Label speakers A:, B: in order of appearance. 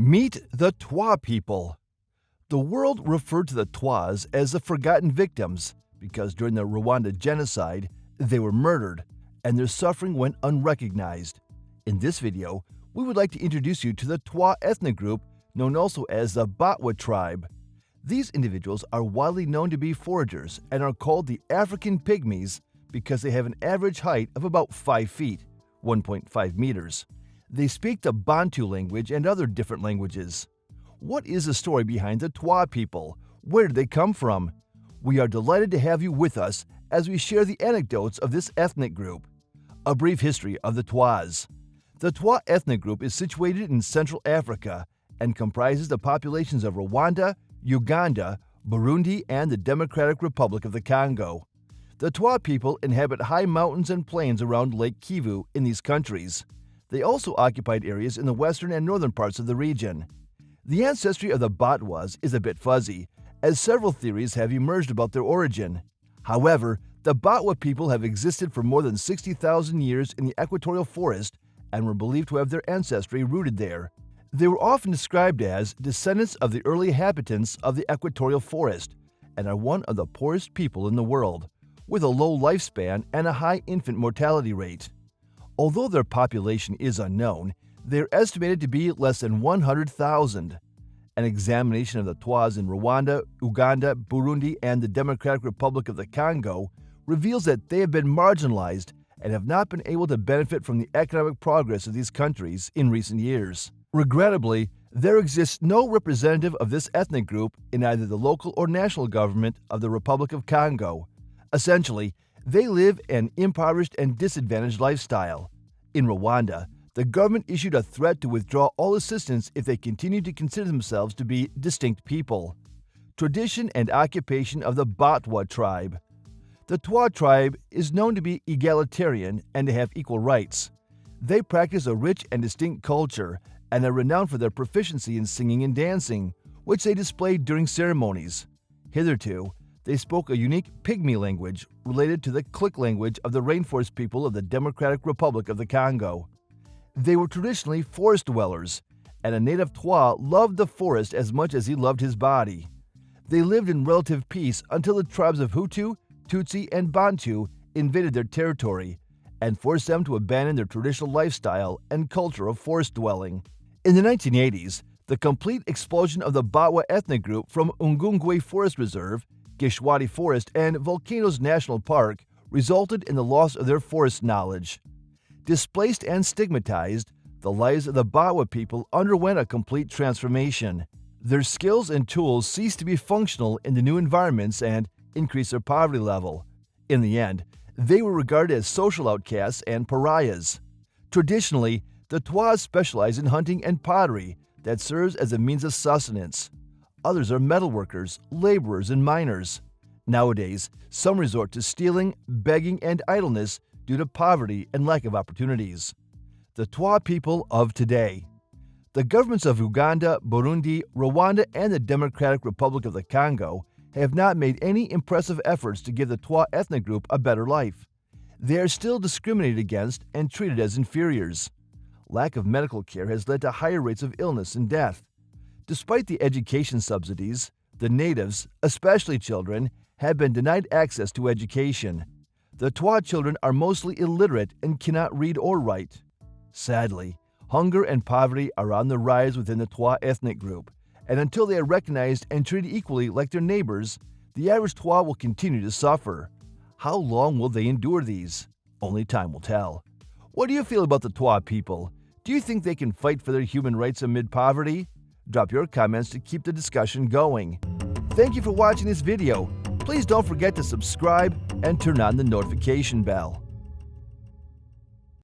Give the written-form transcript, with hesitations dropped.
A: Meet the Twa people. The world referred to the Twas as the forgotten victims because during the Rwanda genocide, they were murdered and their suffering went unrecognized. In this video, we would like to introduce you to the Twa ethnic group known also as the Batwa tribe. These individuals are widely known to be foragers and are called the African Pygmies because they have an average height of about 5 feet, 1.5 meters. They speak the Bantu language and other different languages. What is the story behind the Twa people? Where did they come from? We are delighted to have you with us as we share the anecdotes of this ethnic group. A brief history of the Twas. The Twa ethnic group is situated in Central Africa and comprises the populations of Rwanda, Uganda, Burundi, and the Democratic Republic of the Congo. The Twa people inhabit high mountains and plains around Lake Kivu in these countries. They also occupied areas in the western and northern parts of the region. The ancestry of the Batwas is a bit fuzzy, as several theories have emerged about their origin. However, the Batwa people have existed for more than 60,000 years in the equatorial forest and were believed to have their ancestry rooted there. They were often described as descendants of the early inhabitants of the equatorial forest and are one of the poorest people in the world, with a low lifespan and a high infant mortality rate. Although their population is unknown, they are estimated to be less than 100,000. An examination of the Twas in Rwanda, Uganda, Burundi, and the Democratic Republic of the Congo reveals that they have been marginalized and have not been able to benefit from the economic progress of these countries in recent years. Regrettably, there exists no representative of this ethnic group in either the local or national government of the Republic of Congo. Essentially, they live an impoverished and disadvantaged lifestyle. In Rwanda, the government issued a threat to withdraw all assistance if they continued to consider themselves to be distinct people. Tradition and occupation of the Batwa tribe. The Twa tribe is known to be egalitarian and to have equal rights. They practice a rich and distinct culture and are renowned for their proficiency in singing and dancing, which they displayed during ceremonies. Hitherto, they spoke a unique Pygmy language related to the Click language of the rainforest people of the Democratic Republic of the Congo. They were traditionally forest dwellers, and a native Twa loved the forest as much as he loved his body. They lived in relative peace until the tribes of Hutu, Tutsi, and Bantu invaded their territory and forced them to abandon their traditional lifestyle and culture of forest dwelling. In the 1980s, the complete expulsion of the Batwa ethnic group from Ngungwe Forest Reserve, Gishwati Forest, and Volcanoes National Park resulted in the loss of their forest knowledge. Displaced and stigmatized, the lives of the Batwa people underwent a complete transformation. Their skills and tools ceased to be functional in the new environments and increased their poverty level. In the end, they were regarded as social outcasts and pariahs. Traditionally, the Twas specialize in hunting and pottery that serves as a means of sustenance. Others are metalworkers, laborers, and miners. Nowadays, some resort to stealing, begging, and idleness due to poverty and lack of opportunities. The Twa people of today. The governments of Uganda, Burundi, Rwanda, and the Democratic Republic of the Congo have not made any impressive efforts to give the Twa ethnic group a better life. They are still discriminated against and treated as inferiors. Lack of medical care has led to higher rates of illness and death. Despite the education subsidies, the natives, especially children, have been denied access to education. The Twa children are mostly illiterate and cannot read or write. Sadly, hunger and poverty are on the rise within the Twa ethnic group, and until they are recognized and treated equally like their neighbors, the average Twa will continue to suffer. How long will they endure these? Only time will tell. What do you feel about the Twa people? Do you think they can fight for their human rights amid poverty? Drop your comments to keep the discussion going. Thank you for watching this video. Please don't forget to subscribe and turn on the notification bell.